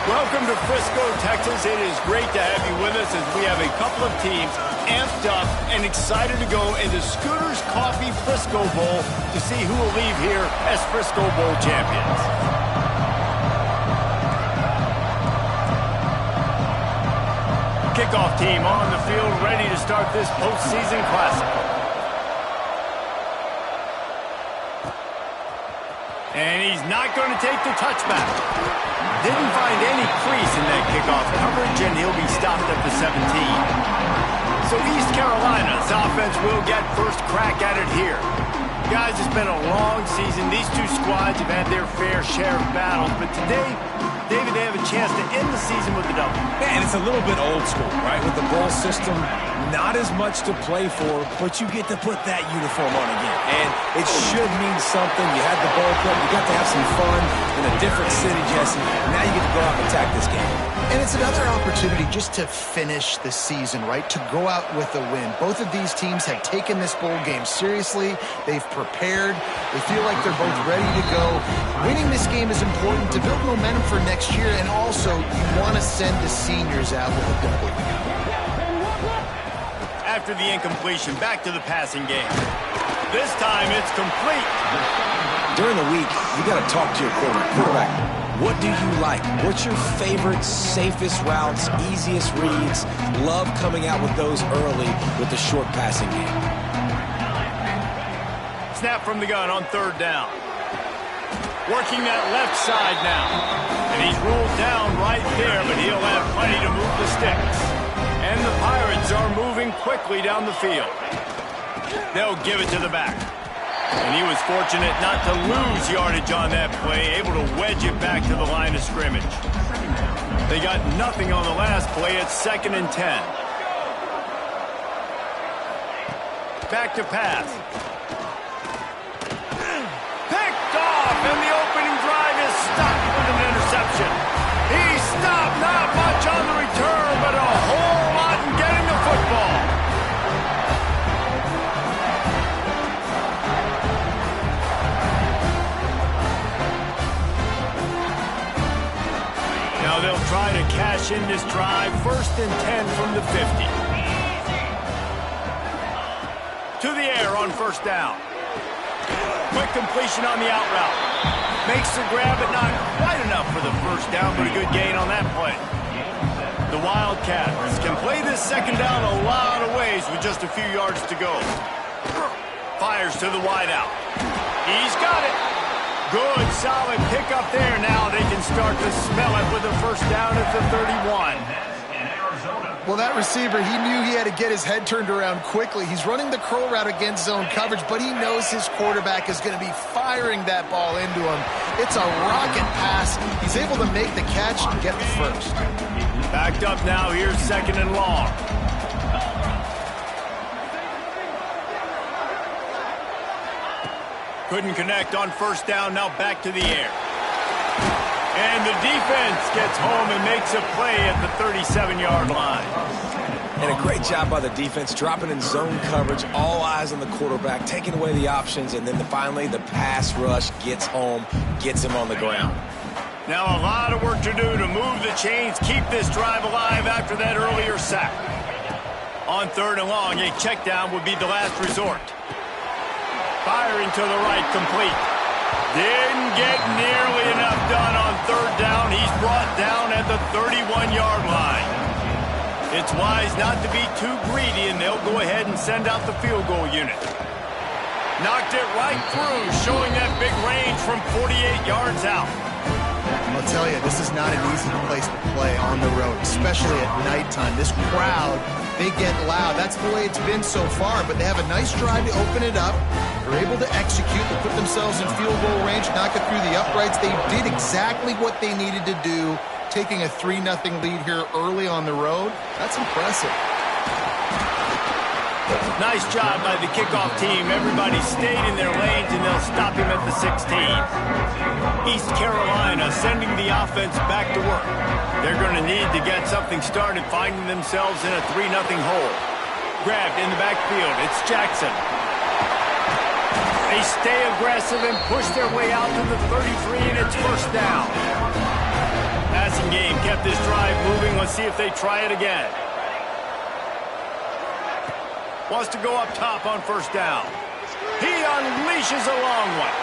Welcome to Frisco, Texas. It is great to have you with us as we have a couple of teams amped up and excited to go in the Scooters Coffee Frisco Bowl to see who will leave here as Frisco Bowl champions. Kickoff team on the field ready to start this postseason classic. And he's not going to take the touchback. Didn't find any crease in that kickoff coverage, and he'll be stopped at the 17. So East Carolina's offense will get first crack at it here. Guys, it's been a long season. These two squads have had their fair share of battles, but today, David, they have a chance to end the season with a double. Yeah, and it's a little bit old school, right? With the bowl system, not as much to play for, but you get to put that uniform on again. And it should mean something. You had the bowl club. You got to have some fun in a different city, Jesse. Now you get to go out and attack this game. And it's another opportunity just to finish the season, right? To go out with a win. Both of these teams have taken this bowl game seriously. They've prepared. They feel like they're both ready to go. Winning this game is important to build momentum for next year, and also you want to send the seniors out with a double. After the incompletion, back to the passing game. This time it's complete. During the week, you got to talk to your quarterback. What do you like? What's your favorite, safest routes, easiest reads? Love coming out with those early with the short passing game. Snap from the gun on third down. Working that left side now. And he's ruled down right there, but he'll have plenty to move the sticks. And the Pirates are moving quickly down the field. They'll give it to the back. And he was fortunate not to lose yardage on that play, able to wedge it back to the line of scrimmage. They got nothing on the last play. It's 2nd and 10. Back to pass. Picked off, and the opening drive is stopped with an interception. He stopped, not much on the return, but a whole lot in getting the football. Now they'll try to cash in this drive. 1st and 10 from the 50. To the air on 1st down. Quick completion on the out route. Makes the grab, but not quite enough for the 1st down, but a good gain on that play. The Wildcats can play this 2nd down a lot of ways with just a few yards to go. Fires to the wideout. He's got it. Good, solid pickup there. Now they can start to smell it with a 1st down at the 31. Well, that receiver, he knew he had to get his head turned around quickly. He's running the curl route against zone coverage, but he knows his quarterback is going to be firing that ball into him. It's a rocket pass. He's able to make the catch and get the 1st. Backed up now. Here's 2nd and long. Couldn't connect on 1st down. Now back to the air. And the defense gets home and makes a play at the 37-yard line. And a great job by the defense, dropping in zone coverage, all eyes on the quarterback, taking away the options, and then finally the pass rush gets home, gets him on the ground. Now a lot of work to do to move the chains, keep this drive alive after that earlier sack. On 3rd and long, a check down would be the last resort. Firing to the right, complete. Didn't get nearly enough done on 3rd down. He's brought down at the 31-yard line. It's wise not to be too greedy, and they'll go ahead and send out the field goal unit. Knocked it right through, showing that big range from 48 yards out. I'll tell you, this is not an easy place to play on the road, especially at nighttime. This crowd, they get loud. That's the way it's been so far, but they have a nice drive to open it up. They're able to execute, to put themselves in field goal range, knock it through the uprights. They did exactly what they needed to do, taking a 3-0 lead here early on the road. That's impressive. Nice job by the kickoff team. Everybody stayed in their lanes, and they'll stop him at the 16. East Carolina sending the offense back to work. They're going to need to get something started, finding themselves in a 3-0 hole. Grabbed in the backfield. It's Jackson. They stay aggressive and push their way out to the 33, and it's 1st down. passing game kept this drive moving. Let's see if they try it again. Wants to go up top on first down. He unleashes a long one.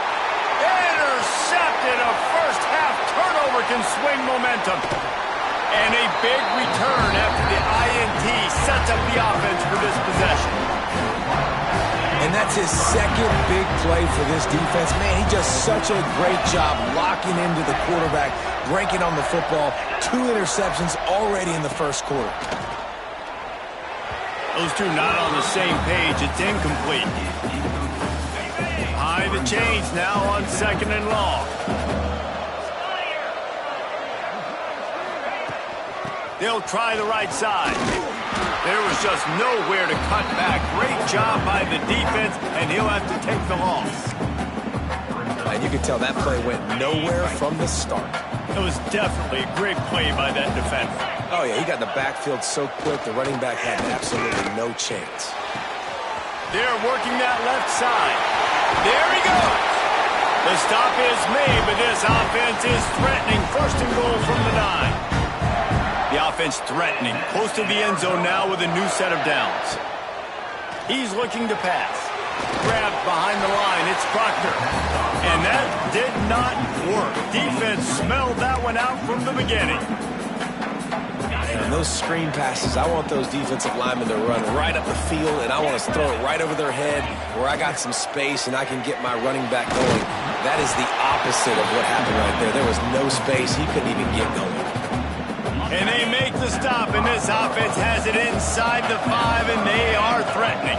Intercepted. A first-half turnover can swing momentum. And a big return after the INT sets up the offense for this possession. And that's his second big play for this defense. Man, he does such a great job locking into the quarterback, breaking on the football. 2 interceptions already in the first quarter. Those two not on the same page. It's incomplete. High the chains now on 2nd and long. They'll try the right side. There was just nowhere to cut back. Great job by the defense, and he'll have to take the loss. And you can tell that play went nowhere from the start. It was definitely a great play by that defender. Oh, yeah, he got in the backfield so quick, the running back had absolutely no chance. They're working that left side. There he goes. The stop is made, but this offense is threatening. 1st and goal from the 9. The offense threatening. Close to the end zone now with a new set of downs. He's looking to pass. Grabbed behind the line. It's Proctor. And that did not work. Defense smelled that one out from the beginning. And those screen passes, I want those defensive linemen to run right up the field, and I want to throw it right over their head where I got some space and I can get my running back going. That is the opposite of what happened right there. There was no space. He couldn't even get going. And they make the stop, and this offense has it inside the 5, and they are threatening.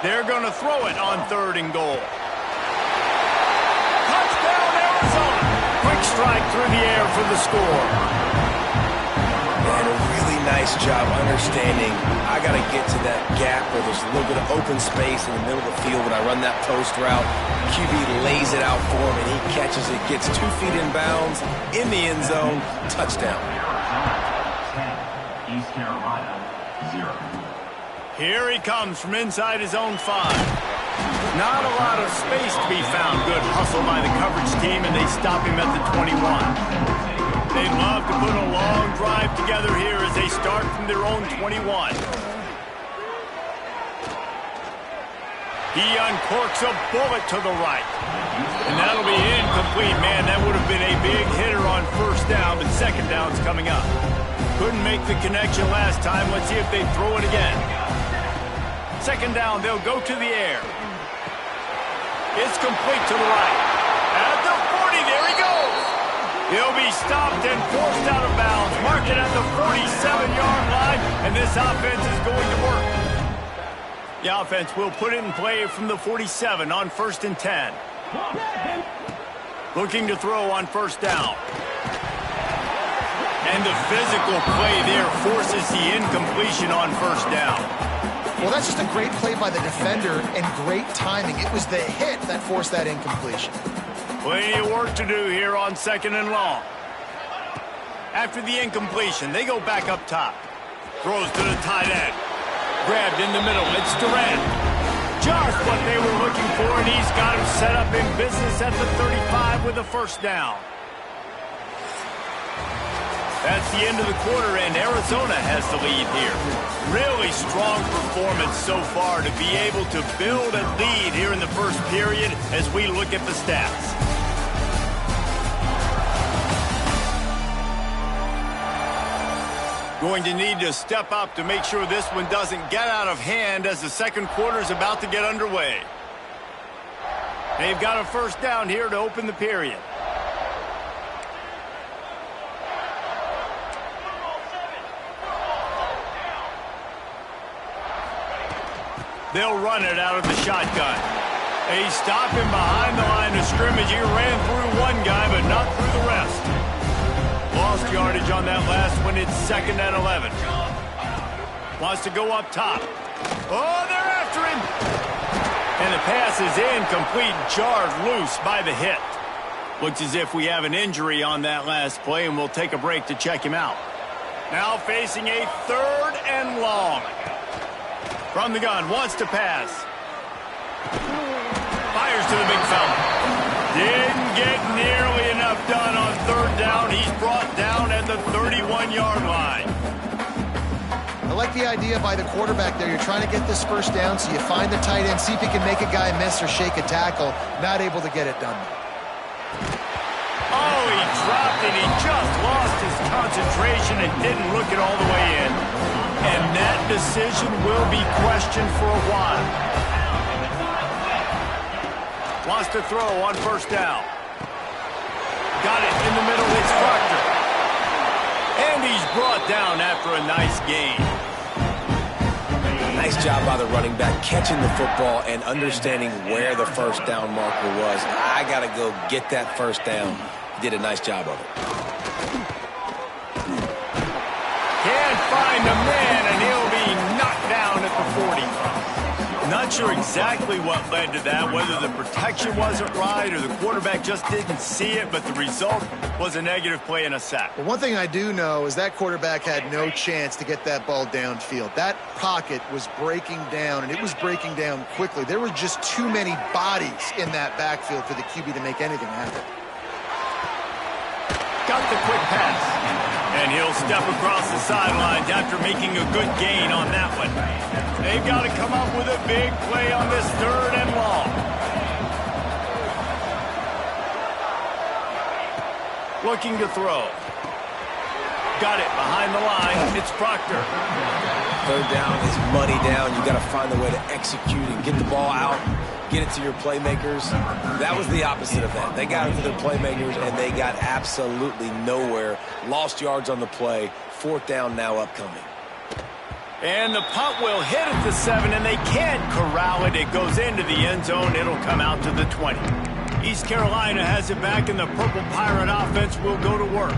They're going to throw it on 3rd and goal. Touchdown, Arizona. Quick strike through the air for the score. And a really nice job understanding I got to get to that gap where there's a little bit of open space in the middle of the field when I run that post route. QB lays it out for him, and he catches it, gets 2 feet in bounds, in the end zone, touchdown. East Carolina, 0. Here he comes from inside his own 5. Not a lot of space to be found. Good hustle by the coverage team, and they stop him at the 21. They'd love to put a long drive together here as they start from their own 21. He uncorks a bullet to the right. And that'll be incomplete. Man, that would have been a big hitter on 1st down, but 2nd down's coming up. Couldn't make the connection last time. Let's see if they throw it again. 2nd down, they'll go to the air. It's complete to the right. At the 40, there he goes. He'll be stopped and forced out of bounds. Mark it at the 47-yard line, and this offense is going to work. The offense will put it in play from the 47 on 1st and 10. Looking to throw on 1st down. And the physical play there forces the incompletion on 1st down. Well, that's just a great play by the defender and great timing. It was the hit that forced that incompletion. Plenty of work to do here on 2nd and long. After the incompletion, they go back up top. Throws to the tight end. Grabbed in the middle. It's Durant. Just what they were looking for, and he's got him set up in business at the 35 with a 1st down. That's the end of the quarter, and Arizona has the lead here. Really strong performance so far to be able to build a lead here in the 1st period as we look at the stats. Going to need to step up to make sure this one doesn't get out of hand as the 2nd quarter is about to get underway. They've got a 1st down here to open the period. They'll run it out of the shotgun. They stop him behind the line of scrimmage. He ran through one guy, but not through the rest. Lost yardage on that last one. It's 2nd and 11. Wants to go up top. Oh, they're after him. And the pass is incomplete, jarred loose by the hit. Looks as if we have an injury on that last play, and we'll take a break to check him out. Now facing a 3rd and long. From the gun, wants to pass. Fires to the big fella. Didn't get nearly enough done on 3rd down. He's the 31-yard line. I like the idea by the quarterback there. You're trying to get this first down, so you find the tight end, see if he can make a guy miss or shake a tackle. Not able to get it done. Oh, he dropped it. He just lost his concentration and didn't look it all the way in. And that decision will be questioned for a while. Wants to throw on first down. Got it in the middle. It's Proctor. And he's brought down after a nice gain. Nice job by the running back, catching the football and understanding where the first down marker was. I got to go get that first down. He did a nice job of it. Can't find a man, and he'll be knocked down at the 40. Not sure exactly what led to that, whether the protection wasn't right or the quarterback just didn't see it, but the result was a negative play and a sack. But one thing I do know is that quarterback had no chance to get that ball downfield. That pocket was breaking down, and it was breaking down quickly. There were just too many bodies in that backfield for the QB to make anything happen. Got the quick pass. And he'll step across the sidelines after making a good gain on that one. They've got to come up with a big play on this 3rd and long. Looking to throw. Got it behind the line. It's Proctor. 3rd down is money down. You got to find a way to execute and get the ball out. Get it to your playmakers. That was the opposite of that. They got it to their playmakers, and they got absolutely nowhere. Lost yards on the play. 4th down now upcoming. And the punt will hit at the 7, and they can't corral it. It goes into the end zone. It'll come out to the 20. East Carolina has it back, and the Purple Pirate offense will go to work.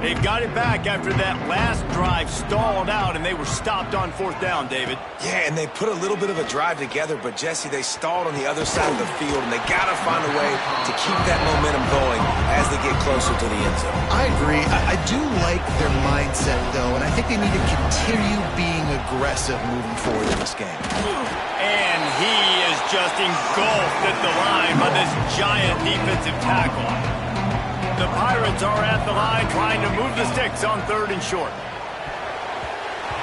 They've got it back after that last drive stalled out, and they were stopped on 4th down, David. Yeah, and they put a little bit of a drive together, but, Jesse, they stalled on the other side of the field, and they got to find a way to keep that momentum going as they get closer to the end zone. I agree. I do like their mindset, though, and I think they need to continue being aggressive moving forward in this game. And he is just engulfed at the line by this giant defensive tackle. The Pirates are at the line trying to move the sticks on 3rd and short.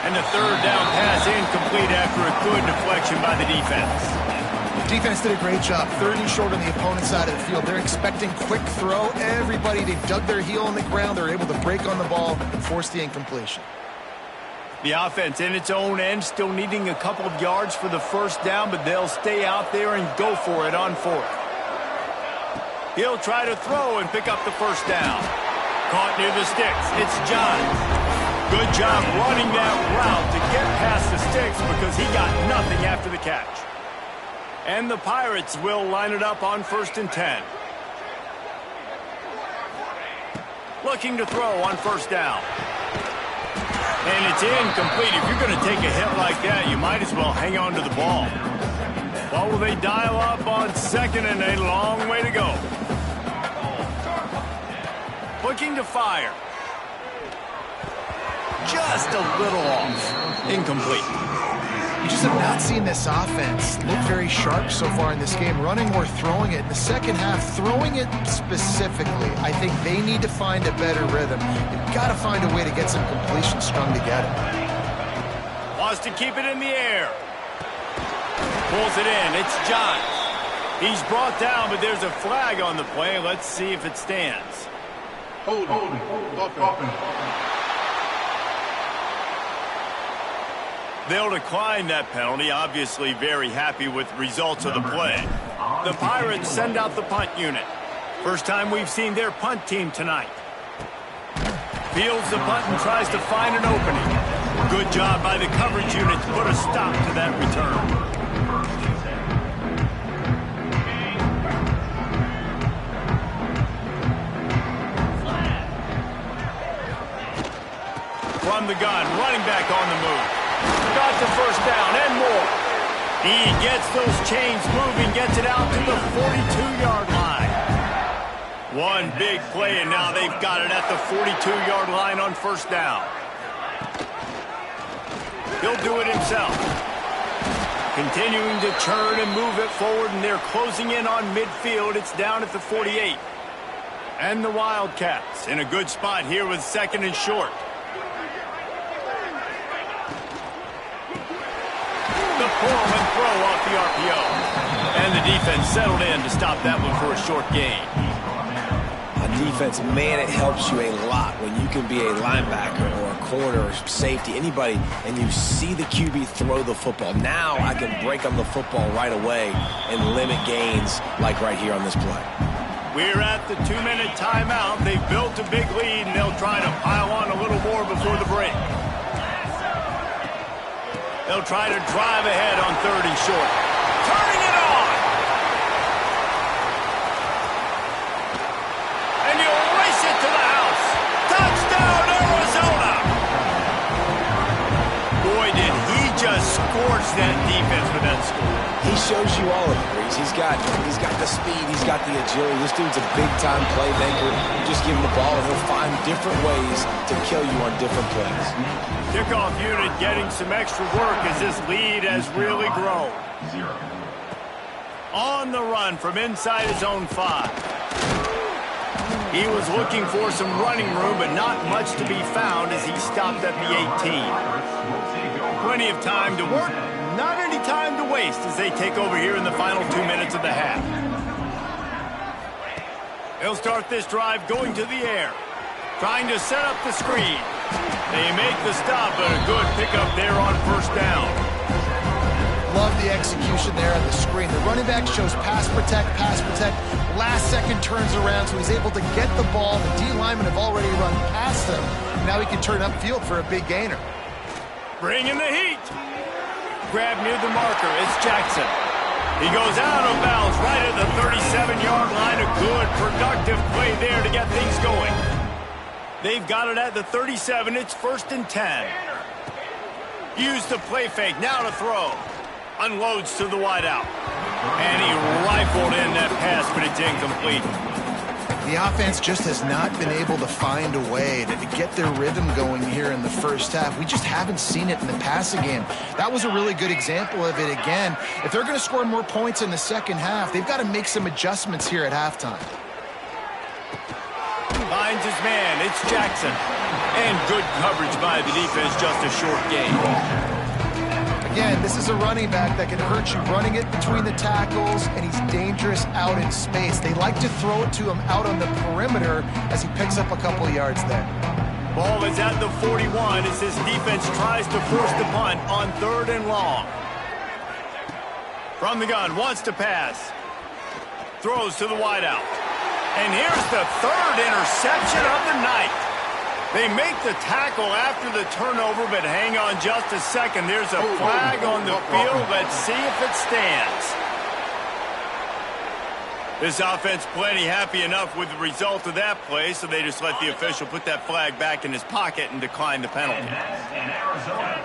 And the 3rd down pass incomplete after a good deflection by the defense. The defense did a great job. 3rd and short on the opponent's side of the field. They're expecting quick throw. Everybody, they dug their heel on the ground. They're able to break on the ball and force the incompletion. The offense in its own end still needing a couple of yards for the first down, but they'll stay out there and go for it on 4th. He'll try to throw and pick up the first down. Caught near the sticks. It's Johns. Good job running that route to get past the sticks because he got nothing after the catch. And the Pirates will line it up on 1st and 10. Looking to throw on 1st down. And it's incomplete. If you're going to take a hit like that, you might as well hang on to the ball. Well, will they dial up on 2nd and a long way to go? Looking to fire. Just a little off. Incomplete. You just have not seen this offense look very sharp so far in this game, running or throwing it. In the second half, throwing it specifically, I think they need to find a better rhythm. You've got to find a way to get some completion strung together. Wants to keep it in the air. Pulls it in. It's Johns. He's brought down, but there's a flag on the play. Let's see if it stands. Hold. They'll decline that penalty, obviously very happy with the results of the play. The Pirates send out the punt unit. First time we've seen their punt team tonight. Fields the punt and tries to find an opening. Good job by the coverage unit to put a stop to that return. From the gun, running back on the move. Got the first down and more. He gets those chains moving, gets it out to the 42-yard line. One big play, and now they've got it at the 42-yard line on 1st down. He'll do it himself. Continuing to churn and move it forward, and they're closing in on midfield. It's down at the 48. And the Wildcats in a good spot here with 2nd and short. The pull and throw off the RPO. And the defense settled in to stop that one for a short gain. On defense, man, it helps you a lot when you can be a linebacker or a corner or safety, anybody, and you see the QB throw the football. Now I can break on the football right away and limit gains like right here on this play. We're at the 2-minute timeout. They've built a big lead, and they'll try to pile on a little more before the break. They'll try to drive ahead on 3rd and short. Turning it on! And you'll race it to the house. Touchdown, Arizona! Boy, did he just scorch that defense with that score. He shows you all of it, Breeze. He's got the speed, he's got the agility. This dude's a big-time playmaker. You just give him the ball, and he'll find different ways to kill you on different plays. Kickoff unit getting some extra work as this lead has really grown. 0. On the run from inside his own 5. He was looking for some running room, but not much to be found as he stopped at the 18. Plenty of time to work, not any time to waste as they take over here in the final 2 minutes of the half. They'll start this drive going to the air, trying to set up the screen. They make the stop, but a good pickup there on 1st down. Love the execution there on the screen. The running back shows pass protect. Last second turns around, so he's able to get the ball. The D linemen have already run past him. Now he can turn upfield for a big gainer. Bringing the heat. Grab near the marker. It's Jackson. He goes out of bounds right at the 37-yard line. A good, productive play there to get things going. They've got it at the 37. It's 1st and 10. Use the play fake. Now to throw. Unloads to the wideout. And he rifled in that pass, but it's incomplete. The offense just has not been able to find a way to get their rhythm going here in the first half. We just haven't seen it in the passing game. That was a really good example of it again. If they're going to score more points in the second half, they've got to make some adjustments here at halftime. Finds his man. It's Jackson. And good coverage by the defense, just a short gain. Again, this is a running back that can hurt you running it between the tackles, and he's dangerous out in space. They like to throw it to him out on the perimeter as he picks up a couple of yards there. Ball is at the 41 as this defense tries to force the punt on 3rd and long. From the gun, wants to pass. Throws to the wideout. And here's the 3rd interception of the night. They make the tackle after the turnover, but hang on just a second. There's a flag on the field. Let's see if it stands. This offense plenty happy enough with the result of that play, so they just let the official put that flag back in his pocket and decline the penalty. And Arizona.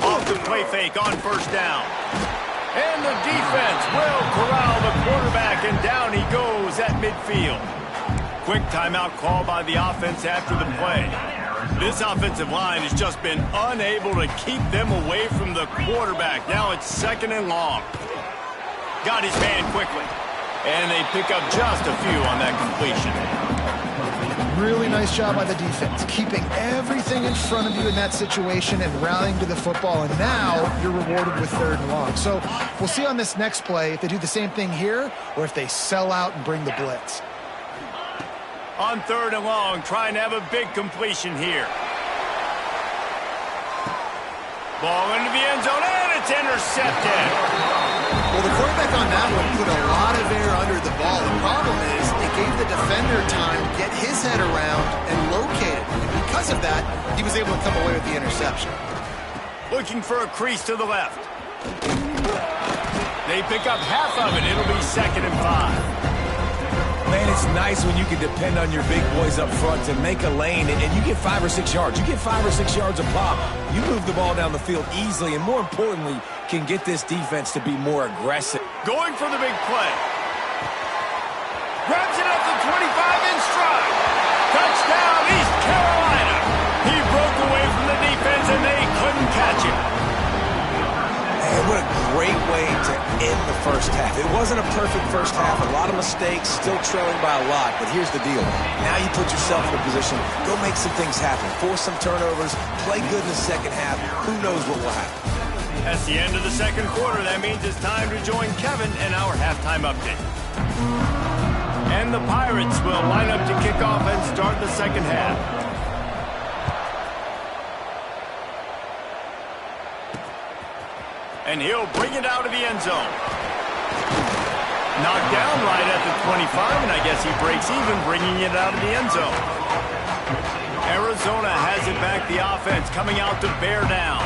Off the play fake on 1st down. And the defense will corral the quarterback, and down he goes at midfield. Quick timeout call by the offense after the play. This offensive line has just been unable to keep them away from the quarterback. Now it's 2nd and long. Got his man quickly. And they pick up just a few on that completion. Really nice job by the defense, keeping everything in front of you in that situation and rallying to the football, and now you're rewarded with 3rd and long. So we'll see on this next play if they do the same thing here or if they sell out and bring the blitz. On 3rd and long, trying to have a big completion here. Ball into the end zone, and it's intercepted. Well, the quarterback on that one put a lot of air under the ball. The problem is it gave the defender time to get his head around and locate it. And because of that, he was able to come away with the interception. Looking for a crease to the left. They pick up half of it. It'll be 2nd and 5. Man, it's nice when you can depend on your big boys up front to make a lane, and you get 5 or 6 yards. You get 5 or 6 yards a pop. You move the ball down the field easily, and more importantly, can get this defense to be more aggressive. Going for the big play. Grabs it up to 25 in stride. Touchdown, East Carolina. He broke away from the defense, and they couldn't catch him. Man, what a great way way to end the first half. It wasn't a perfect first half. A lot of mistakes, still trailing by a lot. But here's the deal. Now you put yourself in a position, go make some things happen. Force some turnovers, play good in the second half. Who knows what will happen? That's the end of the second quarter. That means it's time to join Kevin in our halftime update. And the Pirates will line up to kick off and start the second half. And he'll bring it out of the end zone. Knocked down right at the 25, and I guess he breaks even bringing it out of the end zone. Arizona has it back, the offense coming out to bear down.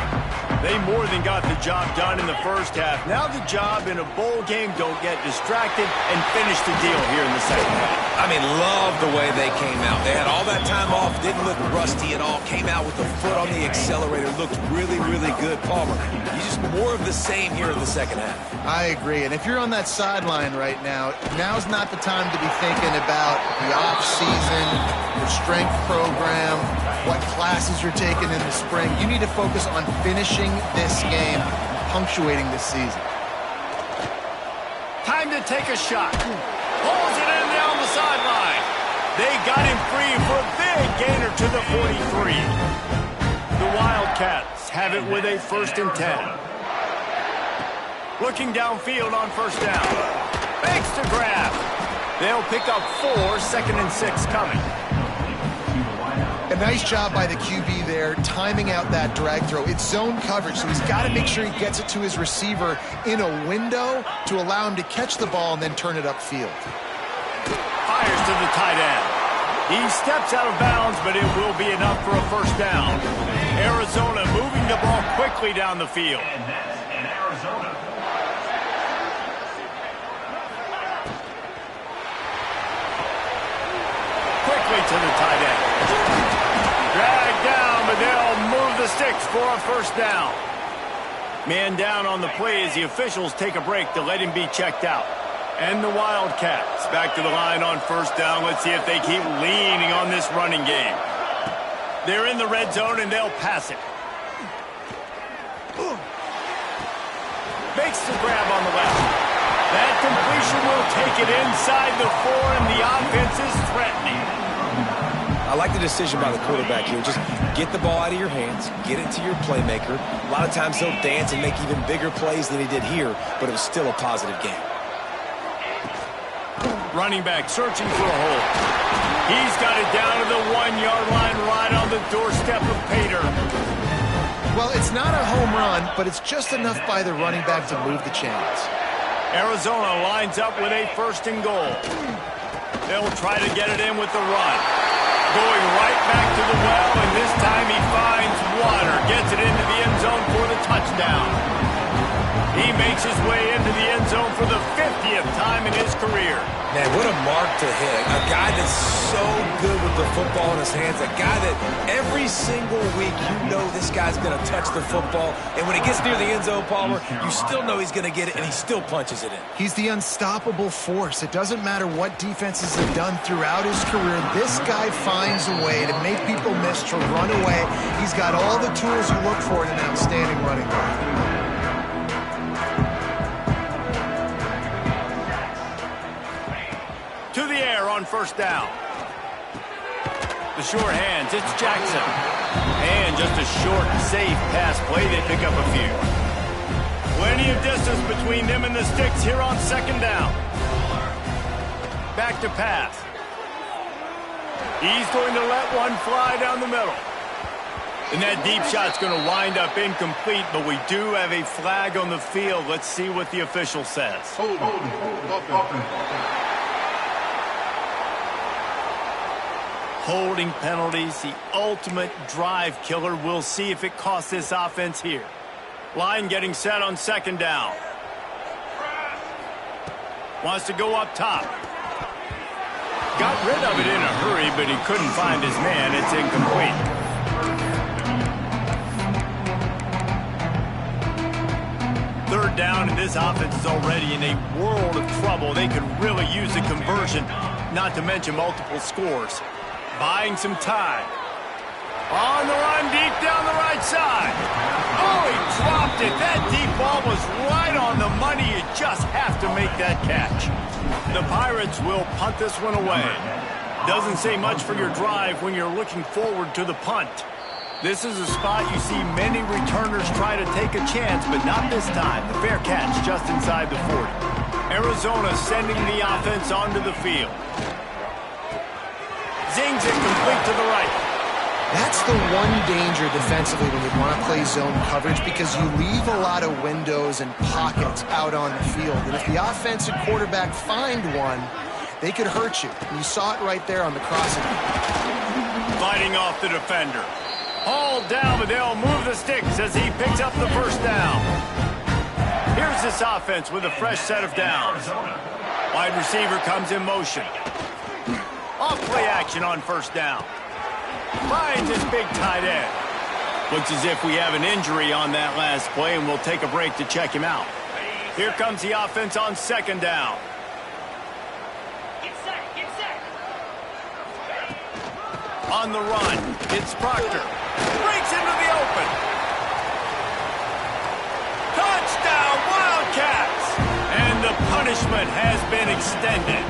They more than got the job done in the first half. Now the job in a bowl game, don't get distracted and finish the deal here in the second half. I mean, love the way they came out. They had all that time off, didn't look rusty at all, came out with the foot on the accelerator, looked really, really good. Palmer, you just more of the same here in the second half. I agree, and if you're on that sideline right now, now's not the time to be thinking about the off-season, your strength program, what classes you're taking in the spring. You need to focus on finishing this game, punctuating this season. Time to take a shot. Pulls it in down the sideline. They got him free for a big gainer to the 43. The Wildcats have it with a 1st and 10. Looking downfield on first down. Fakes to grab. They'll pick up 4, 2nd and 6 coming. A nice job by the QB there, timing out that drag throw. It's zone coverage, so he's got to make sure he gets it to his receiver in a window to allow him to catch the ball and then turn it upfield. Fires to the tight end. He steps out of bounds, but it will be enough for a first down. Arizona moving the ball quickly down the field. And that's in Arizona. Quickly to the tight end. Dragged down, but they'll move the sticks for a first down. Man down on the play as the officials take a break to let him be checked out. And the Wildcats back to the line on first down. Let's see if they keep leaning on this running game. They're in the red zone, and they'll pass it. Makes the grab on the left. That completion will take it inside the 4, and the offense is threatening. I like the decision by the quarterback here. Just get the ball out of your hands, get it to your playmaker. A lot of times he'll dance and make even bigger plays than he did here, but it was still a positive game. Running back searching for a hole. He's got it down to the 1-yard line right on the doorstep of Pater. Well, it's not a home run, but it's just enough by the running back to move the chains. Arizona lines up with a 1st and goal. They'll try to get it in with the run. Going right back to the well, and this time he finds water. Gets it into the end zone for the touchdown. He makes his way into the end zone for the 50th time in his career. Man, what a mark to hit. A guy that's so good with the football in his hands. A guy that every single week you know this guy's going to touch the football. And when he gets near the end zone, Palmer, you still know he's going to get it, and he still punches it in. He's the unstoppable force. It doesn't matter what defenses have done throughout his career. This guy finds a way to make people miss, to run away. He's got all the tools you look for in an outstanding running back. To the air on first down. The short hands, it's Jackson. And just a short, safe pass play. They pick up a few. Plenty of distance between them and the sticks here on second down. Back to pass. He's going to let one fly down the middle. And that deep shot's going to wind up incomplete, but we do have a flag on the field. Let's see what the official says. Holding penalties, the ultimate drive killer. We'll see if it costs this offense here. Line getting set on second down. Wants to go up top. Got rid of it in a hurry, but he couldn't find his man. It's incomplete. Third down, and this offense is already in a world of trouble. They could really use a conversion, not to mention multiple scores. Buying some time. On the run, deep down the right side. Oh, he dropped it. That deep ball was right on the money. You just have to make that catch. The Pirates will punt this one away. Doesn't say much for your drive when you're looking forward to the punt. This is a spot you see many returners try to take a chance, but not this time. The fair catch just inside the 40. Arizona sending the offense onto the field. Zings it complete to the right. That's the one danger defensively when you want to play zone coverage, because you leave a lot of windows and pockets out on the field. And if the offensive quarterback find one, they could hurt you. And you saw it right there on the crossing. Fighting off the defender. Hauled down, but they'll move the sticks as he picks up the first down. Here's this offense with a fresh set of downs. Wide receiver comes in motion. Off play action on first down. Finds his big tight end. Looks as if we have an injury on that last play, and we'll take a break to check him out. Here comes the offense on second down. On the run, it's Proctor. Breaks into the open. Touchdown, Wildcats! And the punishment has been extended.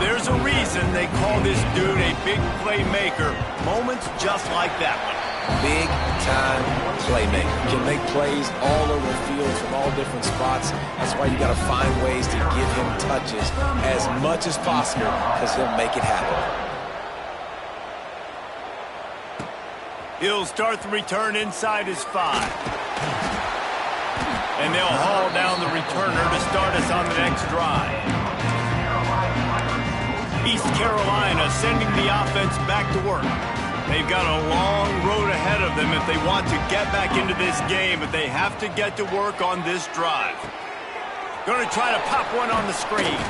There's a reason they call this dude a big playmaker. Moments just like that one. Big-time playmaker. Can make plays all over the field from all different spots. That's why you got to find ways to give him touches as much as possible, because he'll make it happen. He'll start the return inside his 5. And they'll haul down the returner to start us on the next drive. East Carolina sending the offense back to work. They've got a long road ahead of them if they want to get back into this game, but they have to get to work on this drive. Going to try to pop one on the screen.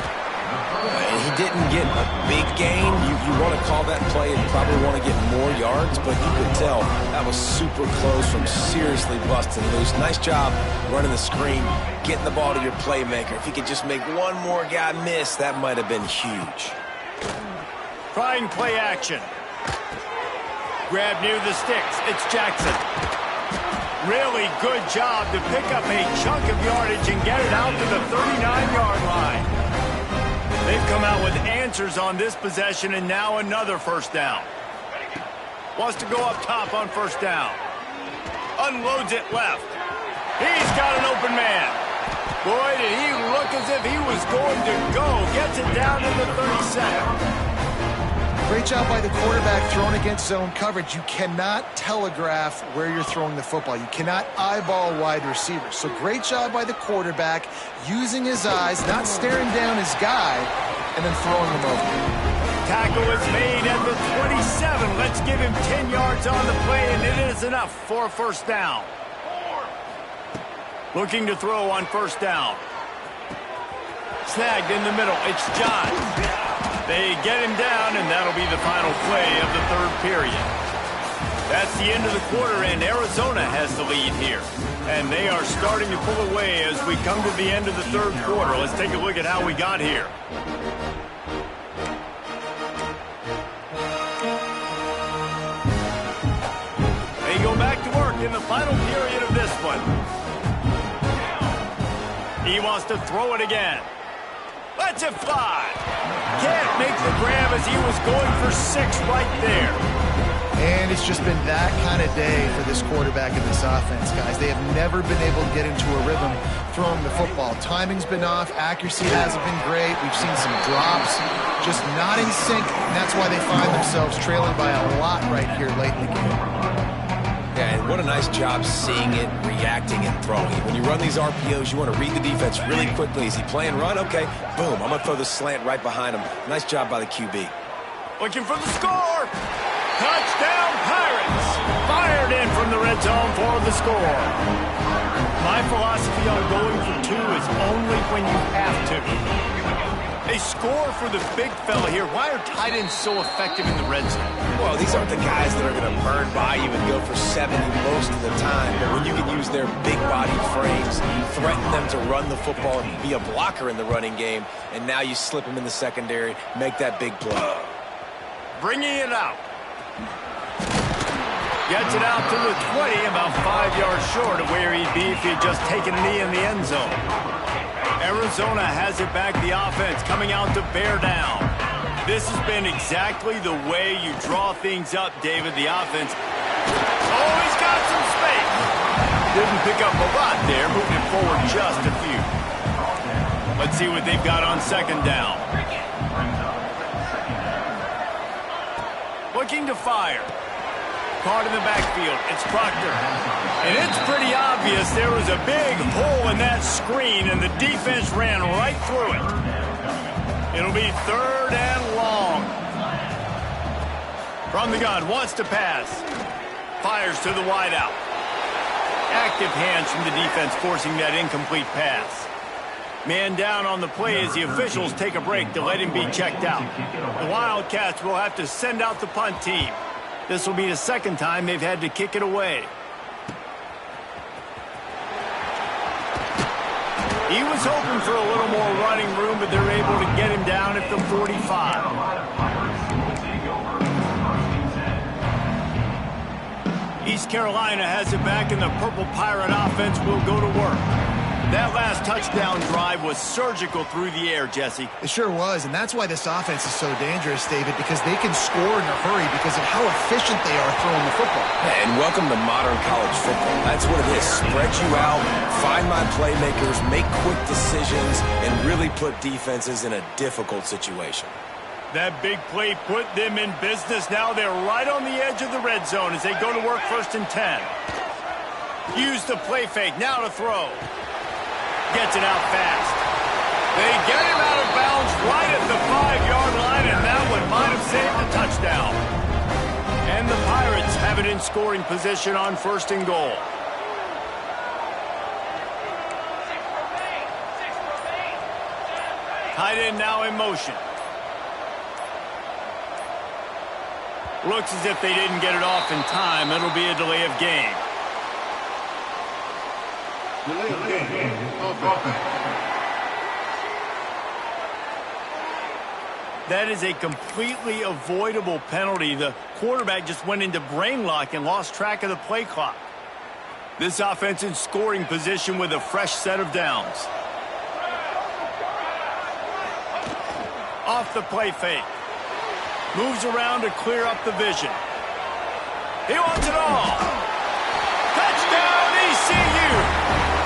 He didn't get a big gain. You want to call that play and probably want to get more yards, but you could tell that was super close from seriously busting loose. Nice job running the screen, getting the ball to your playmaker. If he could just make one more guy miss, that might have been huge. Trying play action. Grab near the sticks. It's Jackson. Really good job to pick up a chunk of yardage and get it out to the 39-yard line. They've come out with answers on this possession, and now another first down. Wants to go up top on first down. Unloads it left. He's got an open man. Boy, did he look as if he was going to go. Gets it down to the 37. Great job by the quarterback throwing against zone coverage. You cannot telegraph where you're throwing the football. You cannot eyeball wide receivers. So great job by the quarterback using his eyes, not staring down his guy, and then throwing him over. Tackle is made at the 27. Let's give him 10 yards on the play, and it is enough for a first down. Looking to throw on first down. Snagged in the middle. It's John. They get him down, and that'll be the final play of the third period. That's the end of the quarter, and Arizona has the lead here. And they are starting to pull away as we come to the end of the third quarter. Let's take a look at how we got here. They go back to work in the final period of this one. He wants to throw it again. Lets it fly. Can't make the grab as he was going for 6 right there. And it's just been that kind of day for this quarterback and this offense, guys. They have never been able to get into a rhythm throwing the football. Timing's been off. Accuracy hasn't been great. We've seen some drops, just not in sync. And that's why they find themselves trailing by a lot right here late in the game. Yeah, and what a nice job seeing it, reacting, and throwing. When you run these RPOs, you want to read the defense really quickly. Is he playing run? Okay, boom. I'm going to throw the slant right behind him. Nice job by the QB. Looking for the score. Touchdown, Pirates. Fired in from the red zone for the score. My philosophy on going for 2 is only when you have to. They score for the big fella here. Why are tight ends so effective in the red zone? Well, these aren't the guys that are going to burn by you and go for 70 most of the time. But when you can use their big body frames, threaten them to run the football and be a blocker in the running game, and now you slip them in the secondary, make that big play. Bringing it out. Gets it out to the 20, about 5 yards short of where he'd be if he had just taken a knee in the end zone. Arizona has it back, the offense coming out to bear down. This has been exactly the way you draw things up, David, the offense. Oh, he's got some space. Didn't pick up a lot there, moving it forward just a few. Let's see what they've got on second down. Looking to fire. Caught in the backfield. It's Proctor. And it's pretty obvious there was a big hole in that screen, and the defense ran right through it. It'll be 3rd and long. From the gun, wants to pass. Fires to the wideout. Active hands from the defense forcing that incomplete pass. Man down on the play as the officials take a break to let him be checked out. The Wildcats will have to send out the punt team. This will be the second time they've had to kick it away. He was hoping for a little more running room, but they're able to get him down at the 45. East Carolina has it back, and the Purple Pirate offense will go to work. That last touchdown drive was surgical through the air, Jesse. It sure was, and that's why this offense is so dangerous, David, because they can score in a hurry because of how efficient they are throwing the football. And welcome to modern college football. That's what it is. Spread you out, find my playmakers, make quick decisions, and really put defenses in a difficult situation. That big play put them in business. Now they're right on the edge of the red zone as they go to work 1st and 10. Use the play fake. Now to throw. Gets it out fast. They get him out of bounds right at the 5-yard line, and that one might have saved the touchdown. And the Pirates have it in scoring position on 1st and goal. Tight end now in motion. Looks as if they didn't get it off in time. It'll be a delay of game. That is a completely avoidable penalty. The quarterback just went into brain lock and lost track of the play clock. This offense in scoring position with a fresh set of downs. Off the play fake. Moves around to clear up the vision. He wants it all. Touchdown, ECU.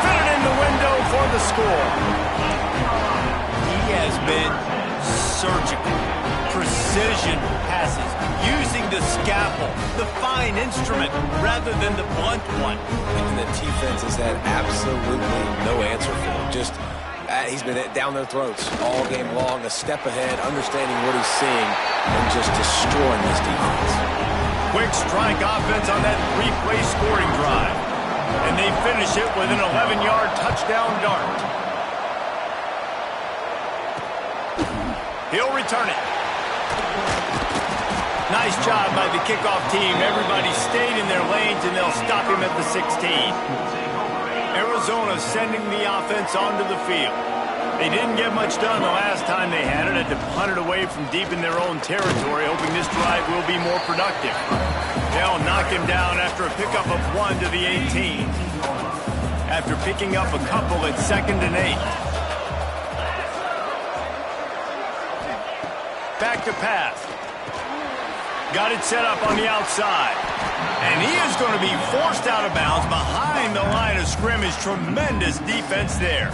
Fit it in the window for the score. He has been surgical. Precision passes. Using the scalpel, the fine instrument, rather than the blunt one. And the defense has had absolutely no answer for him. Just he's been down their throats all game long, a step ahead, understanding what he's seeing, and just destroying this defense. Quick strike offense on that 3-play scoring drive. And they finish it with an 11-yard touchdown dart. He'll return it. Nice job by the kickoff team. Everybody stayed in their lanes, and they'll stop him at the 16. Arizona sending the offense onto the field. They didn't get much done the last time they had it. Had to punt it away from deep in their own territory, hoping this drive will be more productive. They'll knock him down after a pickup of 1 to the 18. After picking up a couple at 2nd and 8. Back to pass. Got it set up on the outside. And he is going to be forced out of bounds behind the line of scrimmage. Tremendous defense there.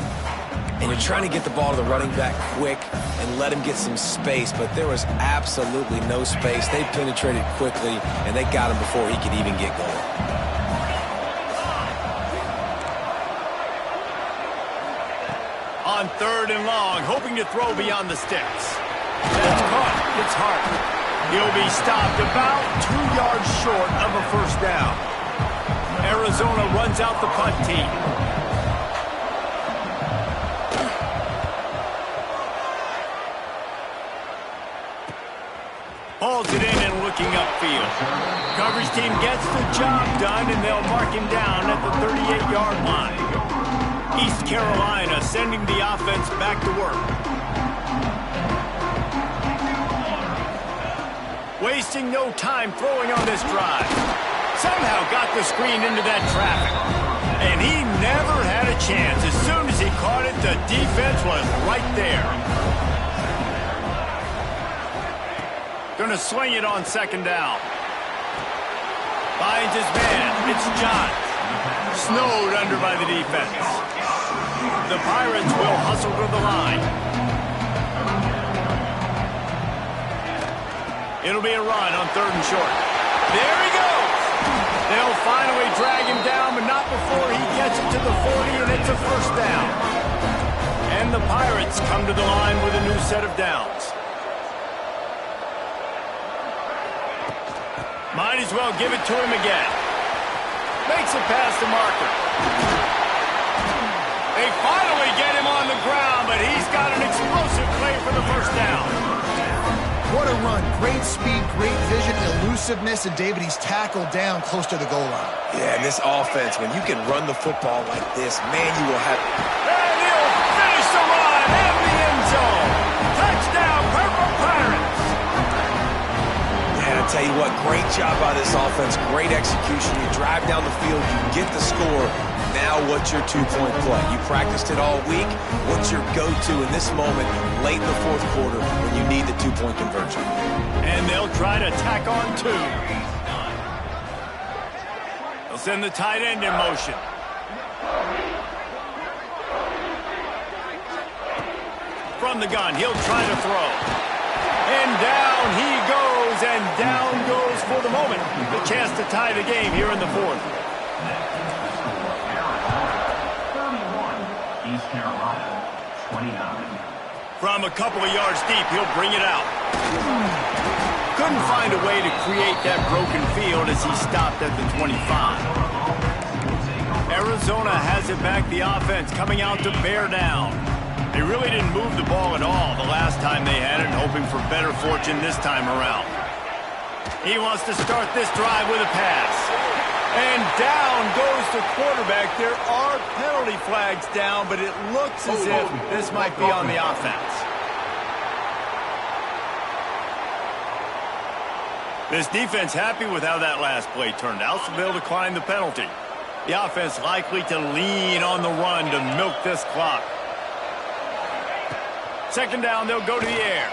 And you're trying to get the ball to the running back quick and let him get some space, but there was absolutely no space. They penetrated quickly, and they got him before he could even get going. On 3rd and long, hoping to throw beyond the sticks. That's caught. It's Hart. He'll be stopped about 2 yards short of a 1st down. Arizona runs out the punt team. Hauls it in and looking upfield. Coverage team gets the job done, and they'll mark him down at the 38-yard line. East Carolina sending the offense back to work. Wasting no time throwing on this drive. Somehow got the screen into that traffic. And he never had a chance. As soon as he caught it, the defense was right there. Gonna swing it on second down. Finds his man. It's John. Snowed under by the defense. The Pirates will hustle to the line. It'll be a run on 3rd and short. There he goes. They'll finally drag him down, but not before he gets it to the 40, and it's a first down. And the Pirates come to the line with a new set of downs. Might as well give it to him again. Makes it past the marker. They finally get him on the ground, but he's got an explosive play for the first down. What a run. Great speed, great vision, elusiveness, and David, he's tackled down close to the goal line. Yeah, and this offense, when you can run the football like this, man, you will have... And he'll finish the run in the end zone. Touchdown, Purple Pirates. Yeah, I'll tell you what, great job by this offense, great execution. You drive down the field, you get the score. Now what's your two-point play? You practiced it all week. What's your go-to in this moment late in the 4th quarter when you need the two-point conversion? And they'll try to tack on 2. They'll send the tight end in motion. From the gun, he'll try to throw. And down he goes, and down goes for the moment. The chance to tie the game here in the 4th. East Carolina, 29. From a couple of yards deep, he'll bring it out. Couldn't find a way to create that broken field as he stopped at the 25. Arizona has it back, the offense coming out to bear down. They really didn't move the ball at all the last time they had it, hoping for better fortune this time around. He wants to start this drive with a pass. And down goes the quarterback. There are penalty flags down, but it looks as if this might be on the offense. This defense happy with how that last play turned out, so they'll decline the penalty. The offense likely to lean on the run to milk this clock. Second down, they'll go to the air.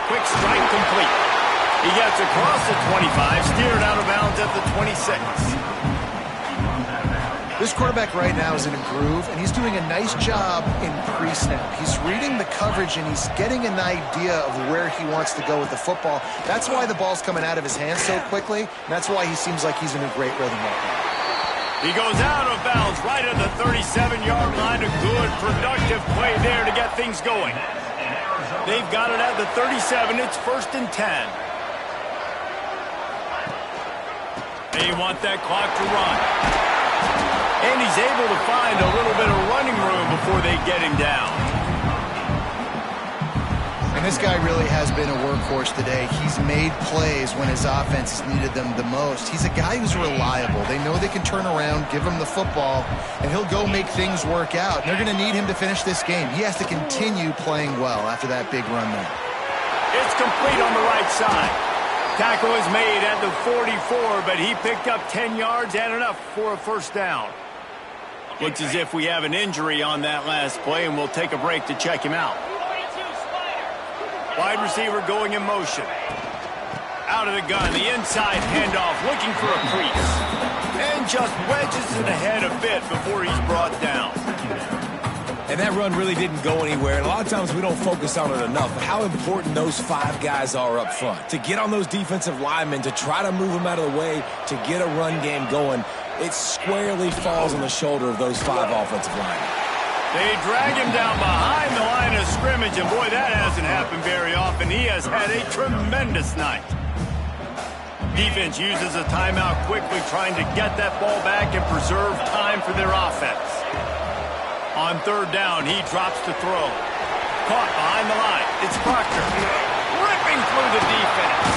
Quick strike complete. He gets across the 25, steered out of bounds at the 26. This quarterback right now is in a groove, and he's doing a nice job in pre-snap. He's reading the coverage, and he's getting an idea of where he wants to go with the football. That's why the ball's coming out of his hands so quickly, and that's why he seems like he's in a great rhythm right now. He goes out of bounds right at the 37-yard line. A good, productive play there to get things going. They've got it at the 37. It's 1st and 10. They want that clock to run. And he's able to find a little bit of running room before they get him down. And this guy really has been a workhorse today. He's made plays when his offense has needed them the most. He's a guy who's reliable. They know they can turn around, give him the football, and he'll go make things work out. And they're going to need him to finish this game. He has to continue playing well after that big run there. It's complete on the right side. Tackle is made at the 44, but he picked up 10 yards and enough for a first down. Looks as if we have an injury on that last play, and we'll take a break to check him out. Wide receiver going in motion. Out of the gun, the inside handoff, looking for a crease. And just wedges it ahead a bit before he's brought down. And that run really didn't go anywhere. And a lot of times we don't focus on it enough, but how important those 5 guys are up front. To get on those defensive linemen, to try to move them out of the way, to get a run game going, it squarely falls on the shoulder of those 5 offensive linemen. They drag him down behind the line of scrimmage, and boy, that hasn't happened very often. He has had a tremendous night. Defense uses a timeout quickly, trying to get that ball back and preserve time for their offense. On 3rd down, he drops to throw. Caught behind the line. It's Proctor. Ripping through the defense.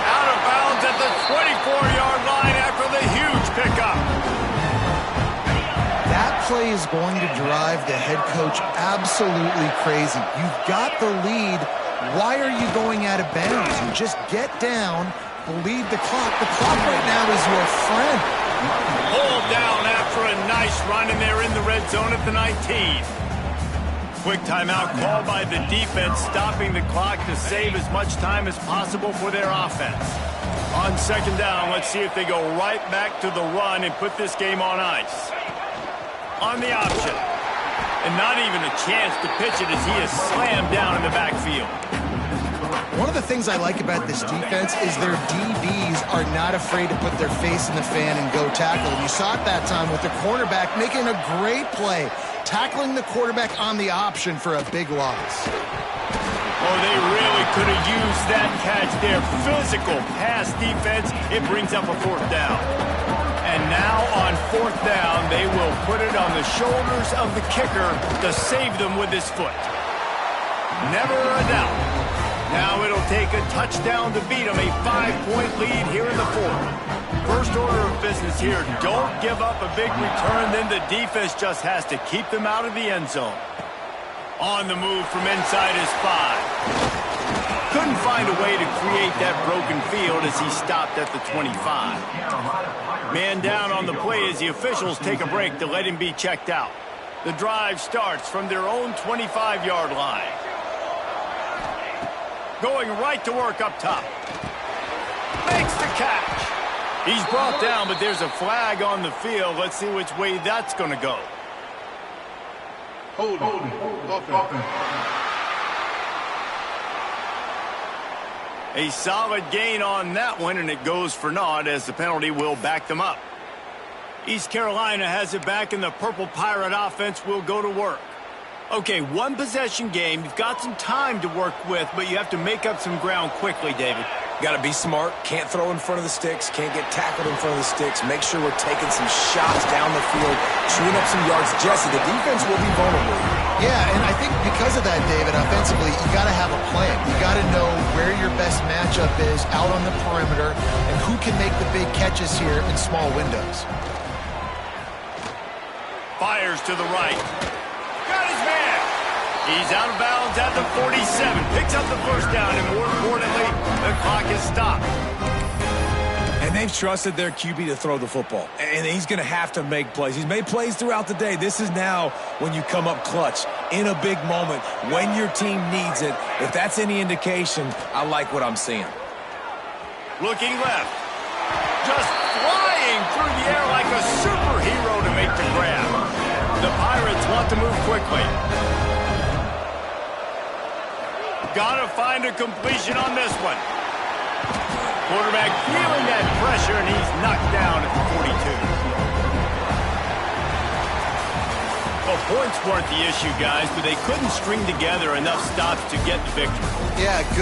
Out of bounds at the 24-yard line after the huge pickup. That play is going to drive the head coach absolutely crazy. You've got the lead. Why are you going out of bounds? You just get down, bleed the clock. The clock right now is your friend. Pulled down after a nice run, and they're in the red zone at the 19. Quick timeout called by the defense, stopping the clock to save as much time as possible for their offense. On second down, let's see if they go right back to the run and put this game on ice. On the option. And not even a chance to pitch it as he is slammed down in the backfield. One of the things I like about this defense is their DBs are not afraid to put their face in the fan and go tackle. And you saw it that time with the cornerback making a great play, tackling the quarterback on the option for a big loss. Oh, they really could have used that catch there. Physical pass defense. It brings up a fourth down. And now on fourth down, they will put it on the shoulders of the kicker to save them with his foot. Never a doubt. Now it'll take a touchdown to beat them, a 5-point lead here in the fourth. First order of business here, don't give up a big return, then the defense just has to keep them out of the end zone. On the move from inside his 5. Couldn't find a way to create that broken field as he stopped at the 25. Man down on the play as the officials take a break to let him be checked out. The drive starts from their own 25-yard line. Going right to work up top. Makes the catch. He's brought down, but there's a flag on the field. Let's see which way that's going to go. Holding. A solid gain on that one, and it goes for naught as the penalty will back them up. East Carolina has it back, and the Purple Pirate offense will go to work. Okay, one possession game. You've got some time to work with, but you have to make up some ground quickly, David. Got to be smart. Can't throw in front of the sticks. Can't get tackled in front of the sticks. Make sure we're taking some shots down the field, chewing up some yards. Jesse, the defense will be vulnerable. Yeah, and I think because of that, David, offensively, you got to have a plan. You got to know where your best matchup is out on the perimeter and who can make the big catches here in small windows. Fires to the right. Got his man. He's out of bounds at the 47. Picks up the first down, and more importantly, the clock is stopped. And they've trusted their QB to throw the football. And he's going to have to make plays. He's made plays throughout the day. This is now when you come up clutch in a big moment when your team needs it. If that's any indication, I like what I'm seeing. Looking left. Just flying through the air like a superhero to make the grab. The Pirates want to move quickly. Gotta find a completion on this one. Quarterback feeling that pressure, and he's knocked down at the 42. Well, points weren't the issue, guys, but they couldn't string together enough stops to get the victory. Yeah, good.